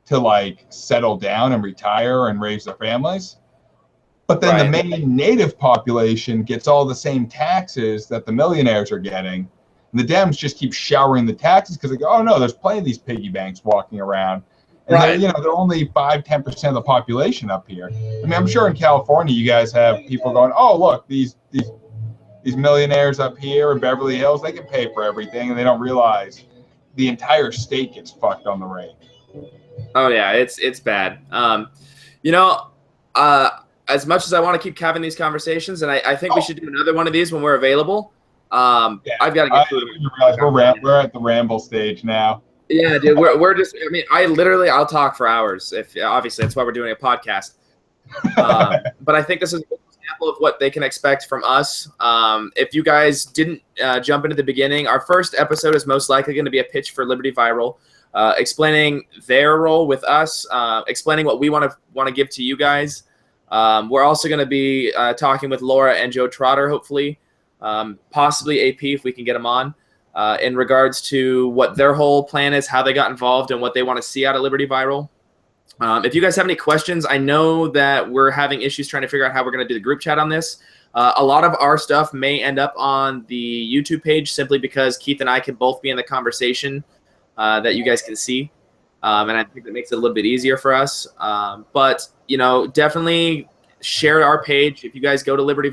to settle down and retire and raise their families. But then the Maine native population gets all the same taxes that the millionaires are getting. And the Dems just keep showering the taxes because they go, oh no, there's plenty of these piggy banks walking around. And they're only 5-10% of the population up here. I mean, I'm sure in California you guys have people going, oh look, these millionaires up here in Beverly Hills, they can pay for everything, and they don't realize the entire state gets fucked on the rate. Oh yeah, it's bad. As much as I want to keep having these conversations, and I think we should do another one of these when we're available. I've got to get food. We're at the ramble stage now. Yeah, dude, we're just. I mean, I'll talk for hours. If obviously that's why we're doing a podcast. But I think this is an example of what they can expect from us. If you guys didn't jump into the beginning, our first episode is most likely going to be a pitch for Liberty Viral, explaining their role with us, explaining what we want to give to you guys. We're also going to be talking with Laura and Joe Trotter, hopefully, possibly AP if we can get them on. In regards to what their whole plan is, how they got involved, and what they want to see out of Liberty Viral. If you guys have any questions, I know that we're having issues trying to figure out how we're going to do the group chat on this. A lot of our stuff may end up on the YouTube page simply because Keith and I can both be in the conversation that you guys can see. And I think that makes it a little bit easier for us. But, definitely share our page. If you guys go to Liberty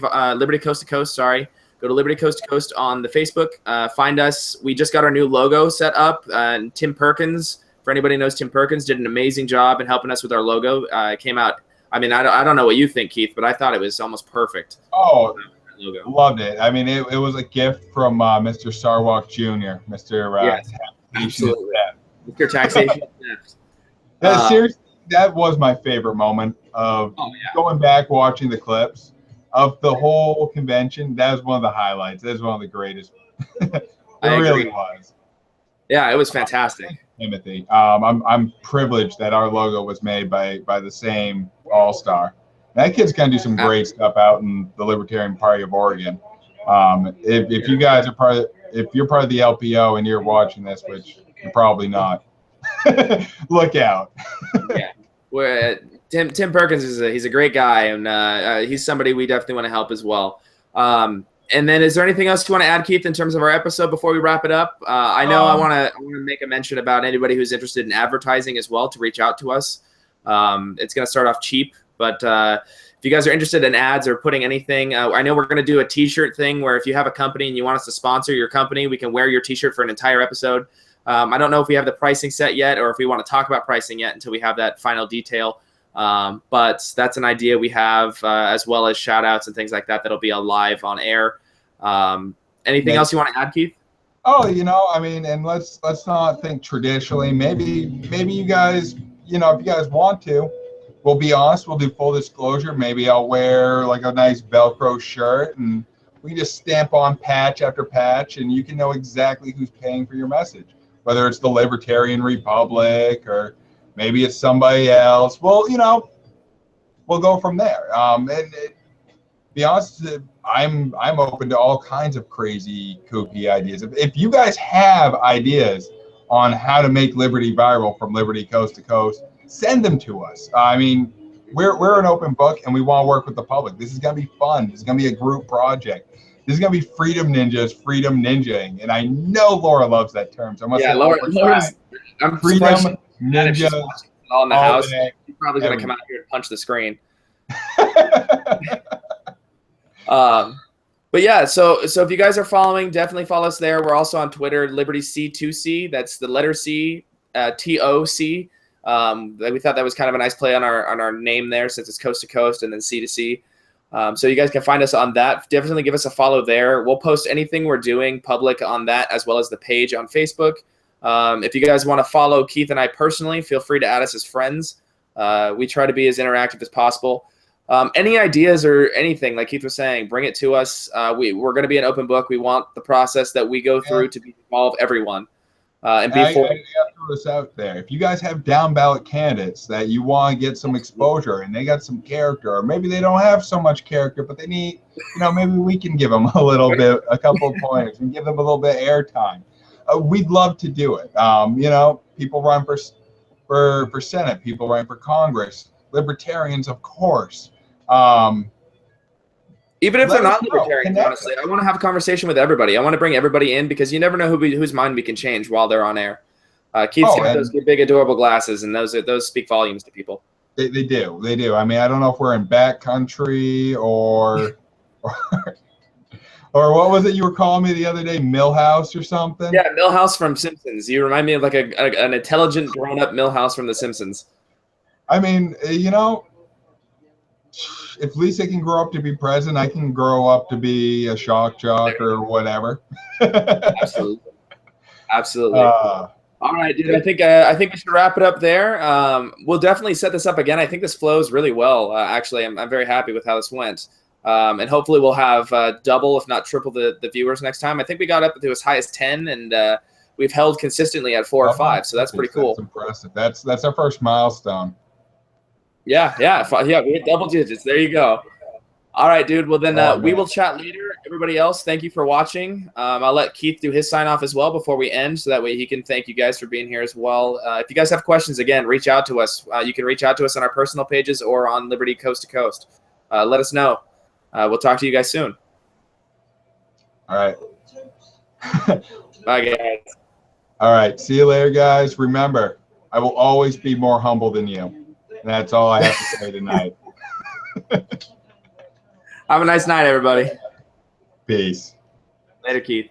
Coast to Coast, go to Liberty Coast to Coast on the Facebook. Find us. We just got our new logo set up. And Tim Perkins, for anybody who knows Tim Perkins, did an amazing job in helping us with our logo. It came out. I mean, I don't know what you think, Keith, but I thought it was almost perfect. Oh, loved it. I mean, it was a gift from Mr. Sarwalk Jr., Mr. Yes, absolutely. Mr. Taxation. Seriously, that was my favorite moment of going back, watching the clips of the whole convention. That was one of the highlights. That was one of the greatest. It really was. Yeah, it was fantastic. Timothy, I'm privileged that our logo was made by the same all-star. That kid's gonna do some great stuff out in the Libertarian Party of Oregon. If you guys are if you're part of the LPO and you're watching this, which you're probably not, look out. Yeah, Tim Perkins he's a great guy, and he's somebody we definitely want to help as well. And then, is there anything else you want to add, Keith, in terms of our episode before we wrap it up? I know I want to make a mention about anybody who's interested in advertising as well to reach out to us. It's going to start off cheap, but if you guys are interested in ads or putting anything, I know we're going to do a T-shirt thing where if you have a company and you want us to sponsor your company, we can wear your T-shirt for an entire episode. I don't know if we have the pricing set yet or if we want to talk about pricing yet until we have that final detail. But that's an idea we have, as well as shout outs and things like that that'll be live on air. Anything else you want to add, Keith? Oh, I mean, and let's not think traditionally. Maybe you guys, if you guys want to, we'll be honest. We'll do full disclosure. Maybe I'll wear like a nice Velcro shirt, and we just stamp on patch after patch, and you can know exactly who's paying for your message, whether it's the Libertarian Republic or maybe it's somebody else. Well, we'll go from there. Be honest, I'm open to all kinds of crazy, kooky ideas. If you guys have ideas on how to make Liberty viral from Liberty coast to coast, send them to us. I mean, we're an open book, and we want to work with the public. This is gonna be fun. This is gonna be a group project. This is gonna be freedom ninjaing, and I know Laura loves that term. So I must say, Laura's. I'm freedom ninja. All in the house. She's probably gonna come out here and punch the screen. But yeah, so if you guys are following, definitely follow us there. We're also on Twitter, Liberty C2C. That's the letter C, TOC. We thought that was kind of a nice play on our name there, since it's coast to coast and then C to C. So you guys can find us on that. Definitely give us a follow there. We'll post anything we're doing public on that, as well as the page on Facebook. If you guys want to follow Keith and I personally, feel free to add us as friends. We try to be as interactive as possible. Any ideas or anything, like Keith was saying, bring it to us. We're going to be an open book. We want the process that we go through to involve everyone. And I throw this out there. If you guys have down ballot candidates that you want to get some exposure and they got some character, or maybe they don't have so much character, but they need, maybe we can give them a little bit, a couple of pointers and give them a little bit of airtime. We'd love to do it. People run for Senate, people run for Congress, libertarians, of course. Even if they're not libertarians, honestly, I want to have a conversation with everybody. I want to bring everybody in, because you never know whose mind we can change while they're on air. Keith's got those big, adorable glasses, and those speak volumes to people. They do. I mean, I don't know if we're in back country or what was it you were calling me the other day, Milhouse or something? Yeah, Milhouse from Simpsons. You remind me of like an intelligent, grown-up Milhouse from The Simpsons. I mean, if Lisa can grow up to be president, I can grow up to be a shock jock or whatever. Absolutely. All right, dude. I think we should wrap it up there. We'll definitely set this up again. I think this flows really well. Actually, I'm very happy with how this went. And hopefully we'll have double, if not triple, the viewers next time. I think we got up to as high as 10, and we've held consistently at 4 or 5. So that's pretty cool. That's impressive. That's our first milestone. Yeah, we hit double digits. There you go. All right, dude. Well, then we will chat later. Everybody else, thank you for watching. I'll let Keith do his sign off as well before we end, so that way he can thank you guys for being here as well. If you guys have questions, again, reach out to us. You can reach out to us on our personal pages or on Liberty Coast to Coast. Let us know. We'll talk to you guys soon. All right. Bye, guys. All right. See you later, guys. Remember, I will always be more humble than you. And that's all I have to say tonight. Have a nice night, everybody. Peace. Later, Keith.